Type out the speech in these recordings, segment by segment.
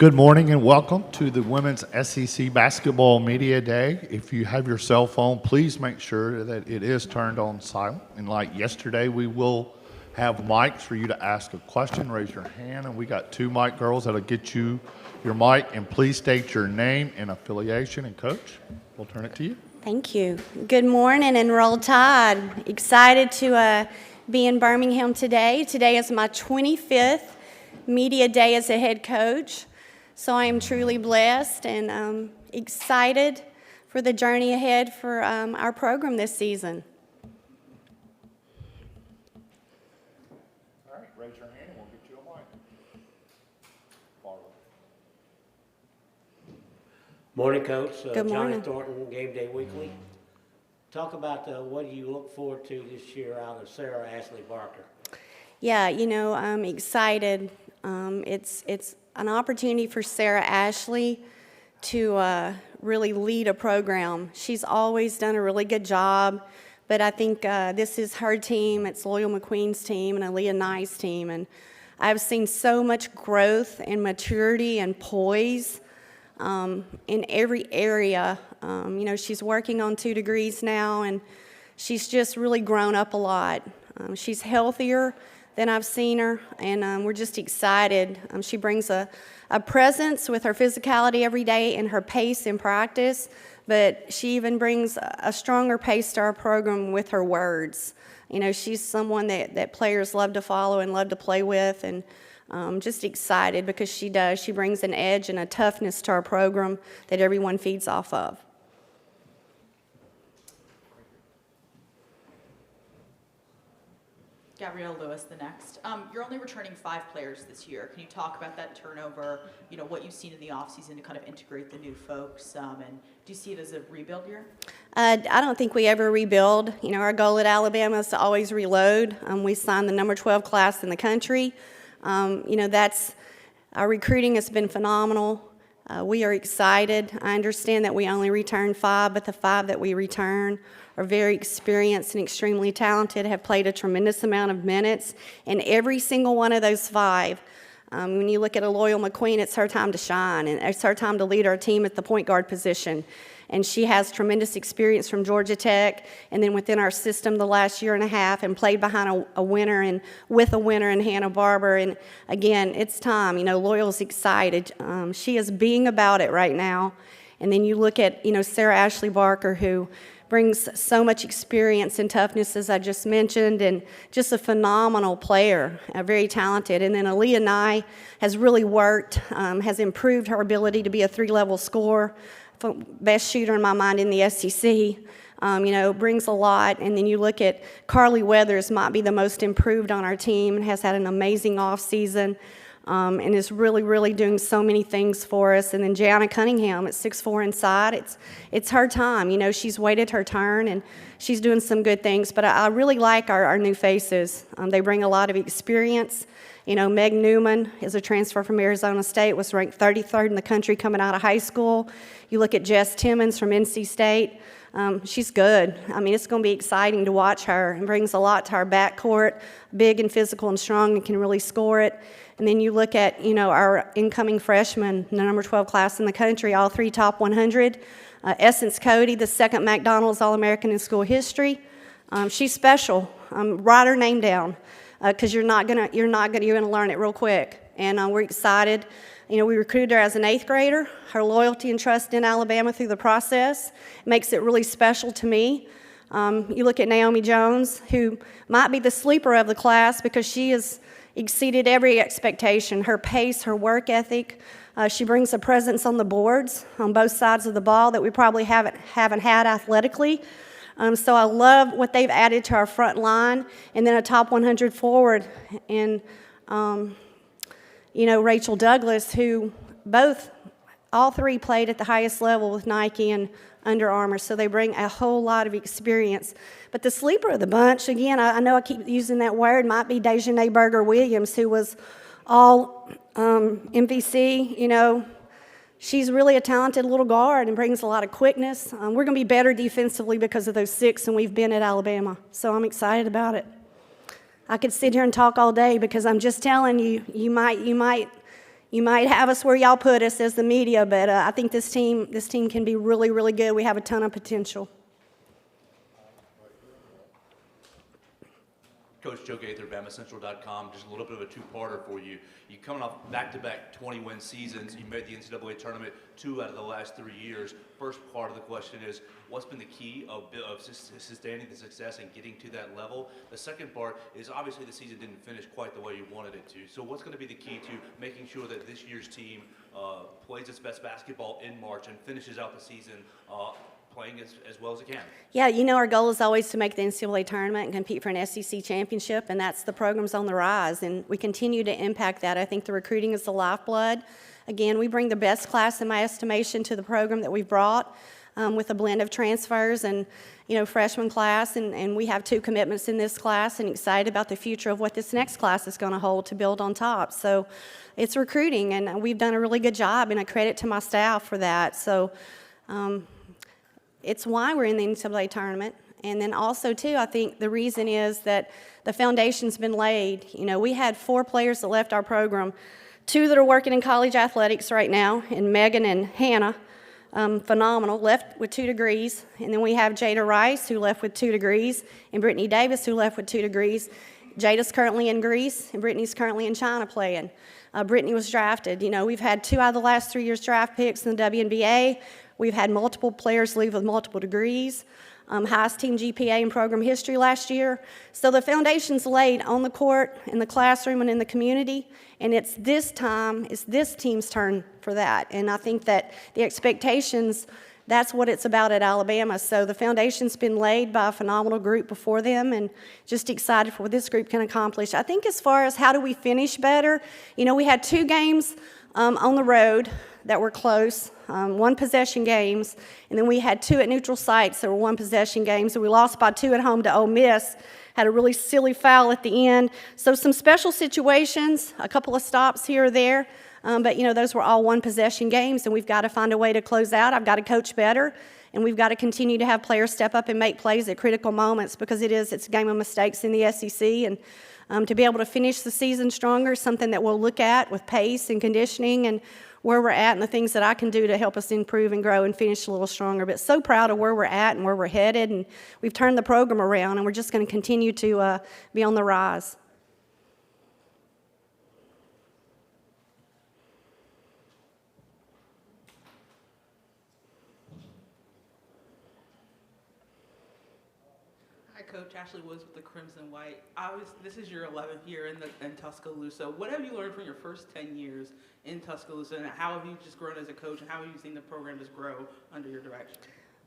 Good morning and welcome to the Women's SEC Basketball Media Day. If you have your cell phone, please make sure that it is turned on silent. And like yesterday, we will have mics for you to ask a question. Raise your hand, and we got two mic girls that'll get you your mic. And please state your name and affiliation. And Coach, we'll turn it to you. Thank you. Good morning and Roll Tide. Excited to be in Birmingham today. Today is my 25th Media Day as a head coach. So I am truly blessed and excited for the journey ahead for our program this season. All right, raise your hand and we'll get you a mic. Farley. Morning, Coach. Good morning. Johnny Thornton, Game Day Weekly. Talk about what do you look forward to this year out of Sarah Ashley Barker? Yeah, I'm excited. It's an opportunity for Sarah Ashley to really lead a program. She's always done a really good job, but I think this is her team. It's Loyal McQueen's team and Aaliyah Nye's team, and I've seen so much growth and maturity and poise in every area. She's working on 2 degrees now, and she's just really grown up a lot. She's healthier than I've seen her, and we're just excited. She brings a presence with her physicality every day and her pace in practice, but she even brings a stronger pace to our program with her words. She's someone that players love to follow and love to play with, and just excited because she does. She brings an edge and a toughness to our program that everyone feeds off of. Gabrielle Lewis, the next. You're only returning 5 players this year. Can you talk about that turnover, what you've seen in the offseason to kind of integrate the new folks, and do you see it as a rebuild year? I don't think we ever rebuild. Our goal at Alabama is to always reload. We signed the number 12 class in the country. That's our recruiting has been phenomenal. We are excited. I understand that we only return 5, but the 5 that we return are very experienced and extremely talented, have played a tremendous amount of minutes, and every single one of those 5, when you look at a Loyal McQueen, it's her time to shine, and it's her time to lead our team at the point guard position. And she has tremendous experience from Georgia Tech, and then within our system the last year and a half, and played behind a winner and with a winner in Hannah Barber. And again, it's time. Loyal's excited. She is being about it right now. And then you look at Sarah Ashley Barker, who brings so much experience and toughness, as I just mentioned, and just a phenomenal player, very talented. And then Aaliyah Nye has really worked, has improved her ability to be a 3-level scorer, best shooter in my mind in the SEC. Brings a lot. And then you look at Carly Weathers, might be the most improved on our team, and has had an amazing offseason. And is really, really doing so many things for us. And then Gianna Cunningham at 6'4" inside. It's her time. She's waited her turn, and she's doing some good things. But I really like our new faces. They bring a lot of experience. Meg Newman is a transfer from Arizona State, was ranked 33rd in the country coming out of high school. You look at Jess Timmons from NC State. She's good. It's going to be exciting to watch her, and brings a lot to our backcourt, big and physical and strong, and can really score it. And then you look at, our incoming freshmen, the number 12 class in the country, all 3 top 100. Essence Cody, the 2nd McDonald's All-American in school history. She's special. Write her name down, because you're gonna learn it real quick. And we're excited. We recruited her as an 8th grader. Her loyalty and trust in Alabama through the process makes it really special to me. You look at Naomi Jones, who might be the sleeper of the class because she has exceeded every expectation. Her pace, her work ethic. She brings a presence on the boards on both sides of the ball that we probably haven't had athletically. So I love what they've added to our front line. And then a top 100 forward in Rachel Douglas, who all 3 played at the highest level with Nike and Under Armour, so they bring a whole lot of experience. But the sleeper of the bunch, again, I know I keep using that word, might be Dejanay Berger-Williams, who was all MVC. She's really a talented little guard and brings a lot of quickness. We're going to be better defensively because of those 6 than we've been at Alabama, so I'm excited about it. I could sit here and talk all day because I'm just telling you, you might you might have us where y'all put us as the media, but I think this team can be really, really good. We have a ton of potential. Coach Joe Gaither, BamaCentral.com. Just a little bit of a two-parter for you. You coming off back-to-back 20-win seasons. You made the NCAA tournament 2 out of the last 3 years. First part of the question is, what's been the key of sustaining the success and getting to that level? The second part is, obviously the season didn't finish quite the way you wanted it to. So what's going to be the key to making sure that this year's team plays its best basketball in March and finishes out the season playing as well as it can? Yeah, our goal is always to make the NCAA tournament and compete for an SEC championship, and that's the program's on the rise, and we continue to impact that. I think the recruiting is the lifeblood. Again, we bring the best class, in my estimation, to the program that we've brought with a blend of transfers and, freshman class, and we have 2 commitments in this class, and excited about the future of what this next class is going to hold to build on top. So it's recruiting, and we've done a really good job, and I credit to my staff for that. So it's why we're in the NCAA tournament. And then also, too, I think the reason is that the foundation's been laid. We had 4 players that left our program, 2 that are working in college athletics right now, and Megan and Hannah, phenomenal, left with 2 degrees. And then we have Jada Rice, who left with 2 degrees, and Brittany Davis, who left with 2 degrees. Jada's currently in Greece, and Brittany's currently in China playing. Brittany was drafted. We've had 2 out of the last 3 years draft picks in the WNBA. We've had multiple players leave with multiple degrees, highest team GPA in program history last year. So the foundation's laid on the court, in the classroom, and in the community, and it's this team's turn for that. And I think that the expectations, that's what it's about at Alabama. So the foundation's been laid by a phenomenal group before them, and just excited for what this group can accomplish. I think as far as how do we finish better, we had 2 games on the road that were close, 1 possession games, and then we had 2 at neutral sites that were 1 possession games, and we lost by 2 at home to Ole Miss. Had a really silly foul at the end. So some special situations, a couple of stops here or there, but those were all 1 possession games, and we've got to find a way to close out. I've got to coach better, and we've got to continue to have players step up and make plays at critical moments, because it's a game of mistakes in the SEC, and to be able to finish the season stronger is something that we'll look at with pace and conditioning and where we're at and the things that I can do to help us improve and grow and finish a little stronger. But so proud of where we're at and where we're headed, and we've turned the program around, and we're just going to continue to be on the rise. Hi, Coach. Ashley Woods with the Crimson White. This is your 11th year in Tuscaloosa. What have you learned from your first 10 years in Tuscaloosa, and how have you just grown as a coach, and how have you seen the program just grow under your direction?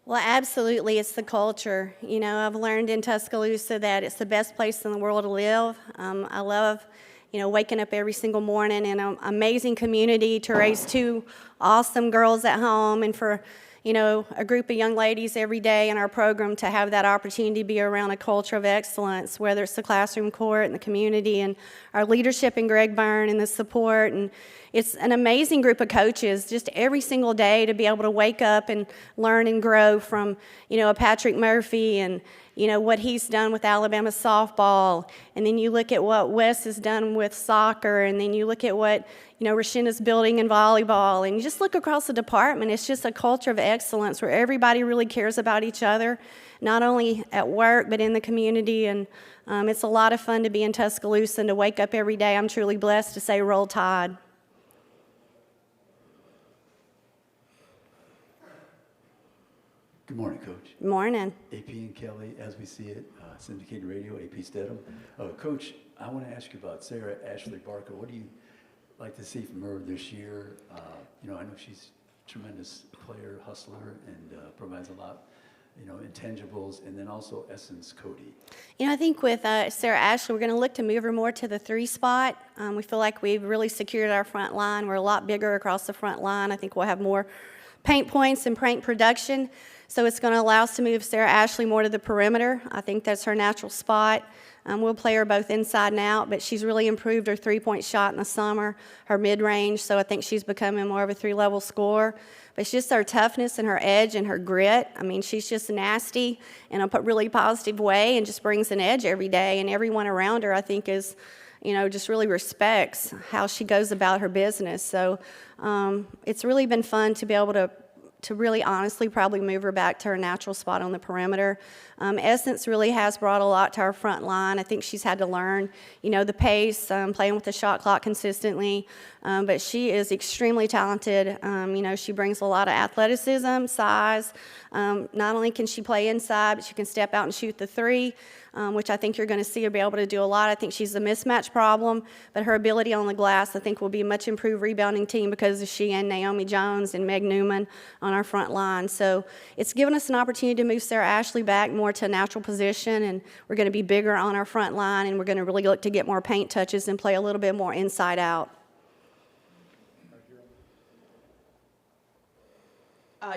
Well, absolutely, it's the culture. I've learned in Tuscaloosa that it's the best place in the world to live. I love, waking up every single morning in an amazing community to raise 2 awesome girls at home, and for a group of young ladies every day in our program to have that opportunity to be around a culture of excellence, whether it's the classroom court and the community and our leadership in Greg Byrne and the support. And it's an amazing group of coaches just every single day to be able to wake up and learn and grow from, a Patrick Murphy and, what he's done with Alabama softball. And then you look at what Wes has done with soccer, and then you look at what, Rashinda's building in volleyball, and you just look across the department. It's just a culture of excellence where everybody really cares about each other, not only at work but in the community. And it's a lot of fun to be in Tuscaloosa and to wake up every day. I'm truly blessed to say Roll Tide. Good morning, Coach. Good morning. AP and Kelly, as we see it, syndicated radio, AP Stedham. Coach, I want to ask you about Sarah Ashley Barker. What do you like to see from her this year? I know she's a tremendous player, hustler, and provides a lot, intangibles, and then also Essence Cody. I think with Sarah Ashley, we're going to look to move her more to the 3 spot. We feel like we've really secured our front line. We're a lot bigger across the front line. I think we'll have more paint points and paint production. So it's going to allow us to move Sarah Ashley more to the perimeter. I think that's her natural spot. We'll play her both inside and out, but she's really improved her 3-point shot in the summer, her mid-range, so I think she's becoming more of a 3-level scorer. But it's just her toughness and her edge and her grit. I mean, she's just nasty in a really positive way and just brings an edge every day, and everyone around her, I think, is just really respects how she goes about her business. So it's really been fun to be able to really honestly probably move her back to her natural spot on the perimeter. Essence really has brought a lot to our front line. I think she's had to learn, the pace, playing with the shot clock consistently. But she is extremely talented. She brings a lot of athleticism, size. Not only can she play inside, but she can step out and shoot the three, which I think you're going to see her be able to do a lot. I think she's a mismatch problem, but her ability on the glass, I think, will be a much improved rebounding team because of she and Naomi Jones and Meg Newman on our front line. So it's given us an opportunity to move Sarah Ashley back more to a natural position, and we're going to be bigger on our front line, and we're going to really look to get more paint touches and play a little bit more inside out.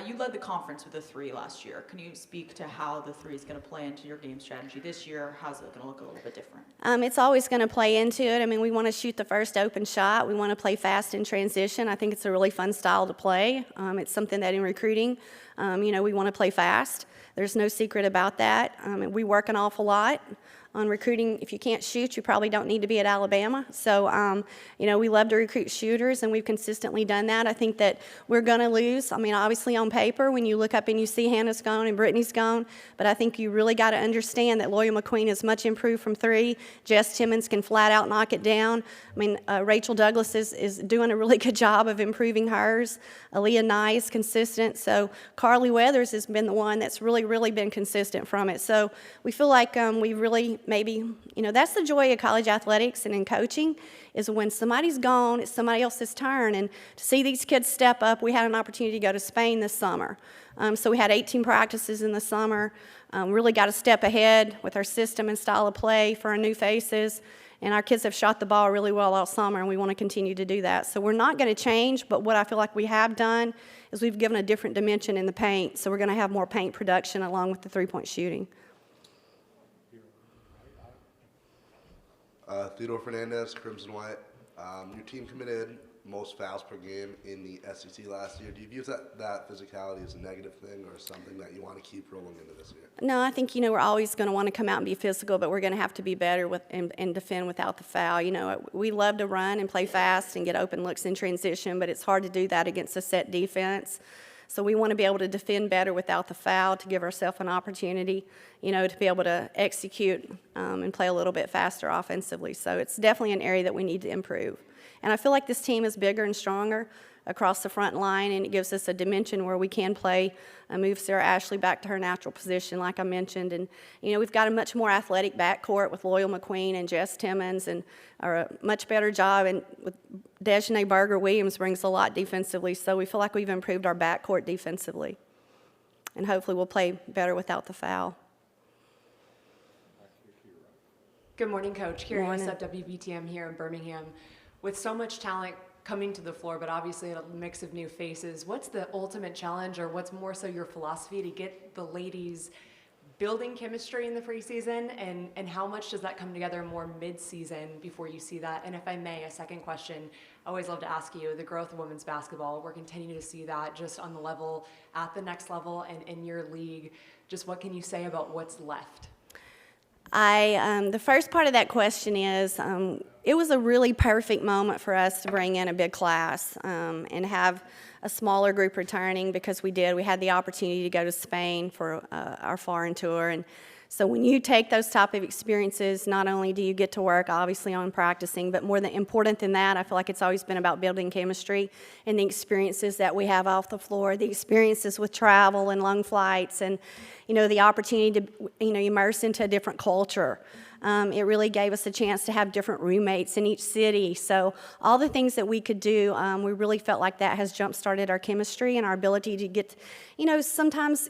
You led the conference with a 3 last year. Can you speak to how the 3 is going to play into your game strategy this year? How's it going to look a little bit different? It's always going to play into it. We want to shoot the first open shot. We want to play fast in transition. I think it's a really fun style to play. It's something that in recruiting, we want to play fast. There's no secret about that. We work an awful lot on recruiting. If you can't shoot, you probably don't need to be at Alabama. So, we love to recruit shooters, and we've consistently done that. I think that we're going to lose. Obviously on paper, when you look up and you see Hannah's gone and Brittany's gone, but I think you really got to understand that Loyal McQueen is much improved from 3. Jess Timmons can flat out knock it down. Rachel Douglas is doing a really good job of improving hers. Aaliyah Nye is consistent. So Carly Weathers has been the one that's really been consistent from it. So we feel like we really maybe, that's the joy of college athletics and in coaching, is when somebody's gone, it's somebody else's turn. And to see these kids step up, we had an opportunity to go to Spain this summer. So we had 18 practices in the summer. Really got a step ahead with our system and style of play for our new faces. And our kids have shot the ball really well all summer, and we want to continue to do that. So we're not going to change, but what I feel like we have done is we've given a different dimension in the paint. So we're going to have more paint production along with the three-point shooting. Theodore Fernandez, Crimson White. Your team committed most fouls per game in the SEC last year. Do you view that physicality as a negative thing or something that you want to keep rolling into this year? No, I think, we're always going to want to come out and be physical, but we're going to have to be better and defend without the foul. We love to run and play fast and get open looks in transition, but it's hard to do that against a set defense. So we want to be able to defend better without the foul to give ourselves an opportunity, to be able to execute and play a little bit faster offensively. So it's definitely an area that we need to improve. And I feel like this team is bigger and stronger across the front line, and it gives us a dimension where we can play and move Sarah Ashley back to her natural position, like I mentioned. And, we've got a much more athletic backcourt with Loyal McQueen and Jess Timmons, and a much better job. And with Dejanay Berger-Williams brings a lot defensively, so we feel like we've improved our backcourt defensively. And hopefully we'll play better without the foul. Good morning, Coach. Curious Morning. at WBTM here in Birmingham. With so much talent coming to the floor, but obviously a mix of new faces, what's the ultimate challenge, or what's more so your philosophy to get the ladies building chemistry in the preseason, and how much does that come together more mid-season before you see that? And if I may, a second question, I always love to ask you, the growth of women's basketball, we're continuing to see that just on the level, at the next level, and in your league. Just what can you say about what's left? The first part of that question is, it was a really perfect moment for us to bring in a big class and have a smaller group returning, because we had the opportunity to go to Spain for our foreign tour. And so when you take those type of experiences, not only do you get to work obviously on practicing, but more important than that, I feel like it's always been about building chemistry and the experiences that we have off the floor, the experiences with travel and long flights, and the opportunity to immerse into a different culture. It really gave us a chance to have different roommates in each city. So all the things that we could do, we really felt like that has jump-started our chemistry and our ability to get, sometimes,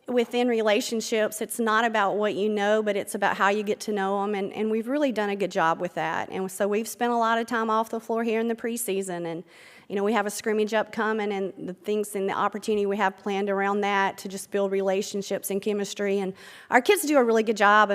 within relationships, it's not about what you know, but it's about how you get to know them, and we've really done a good job with that. And so we've spent a lot of time off the floor here in the preseason, and we have a scrimmage upcoming, and the things and the opportunity we have planned around that to just build relationships and chemistry. And our kids do a really good job.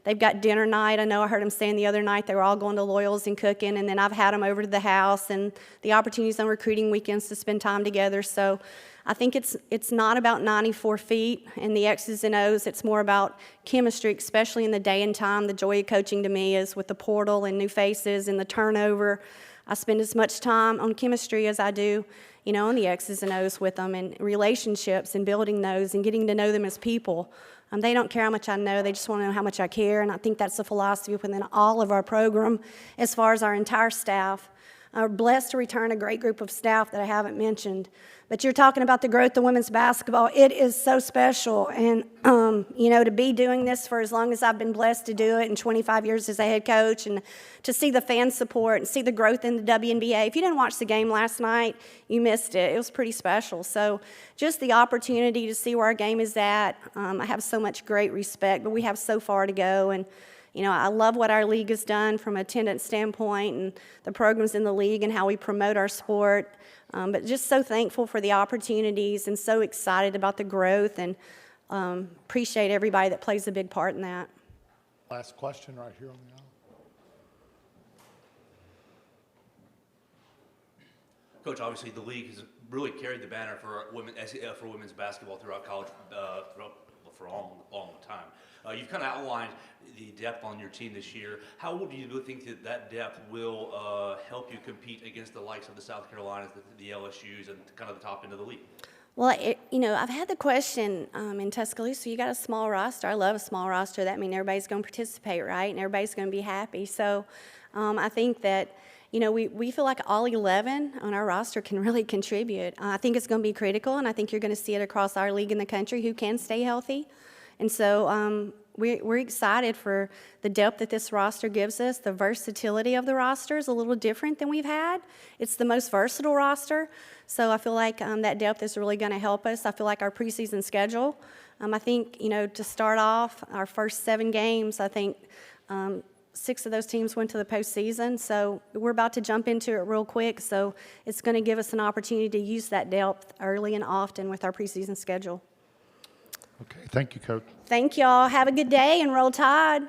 They've got dinner night. I know I heard them saying the other night they were all going to Loyals and cooking, and then I've had them over to the house, and the opportunities on recruiting weekends to spend time together. So I think it's not about 94 feet and the X's and O's. It's more about chemistry, especially in the day and time. The joy of coaching to me is with the portal and new faces and the turnover. I spend as much time on chemistry as I do, on the X's and O's with them, and relationships and building those and getting to know them as people. They don't care how much I know, they just want to know how much I care, and I think that's the philosophy within all of our program as far as our entire staff. We're blessed to return a great group of staff that I haven't mentioned. But you're talking about the growth of women's basketball. It is so special. And, to be doing this for as long as I've been blessed to do it, and 25 years as a head coach, and to see the fan support and see the growth in the WNBA. If you didn't watch the game last night, you missed it. It was pretty special. So just the opportunity to see where our game is at, I have so much great respect, but we have so far to go. And I love what our league has done from an attendance standpoint and the programs in the league and how we promote our sport. But just so thankful for the opportunities and so excited about the growth, and appreciate everybody that plays a big part in that. Last question right here on the aisle. Coach, obviously the league has really carried the banner for women's basketball throughout college for a long time. You've kind of outlined the depth on your team this year. How do you think that depth will help you compete against the likes of the South Carolinas, the LSUs, and kind of the top end of the league? Well, I've had the question in Tuscaloosa, you got a small roster. I love a small roster. That means everybody's going to participate, right? And everybody's going to be happy. So I think that, we feel like all 11 on our roster can really contribute. I think it's going to be critical, and I think you're going to see it across our league in the country who can stay healthy. And so we're excited for the depth that this roster gives us. The versatility of the roster is a little different than we've had. It's the most versatile roster. So I feel like that depth is really going to help us. I feel like our preseason schedule, I think, to start off our first 7 games, I think 6 of those teams went to the postseason. So we're about to jump into it real quick. So it's going to give us an opportunity to use that depth early and often with our preseason schedule. Okay, thank you, Coach. Thank y'all. Have a good day and roll Tide.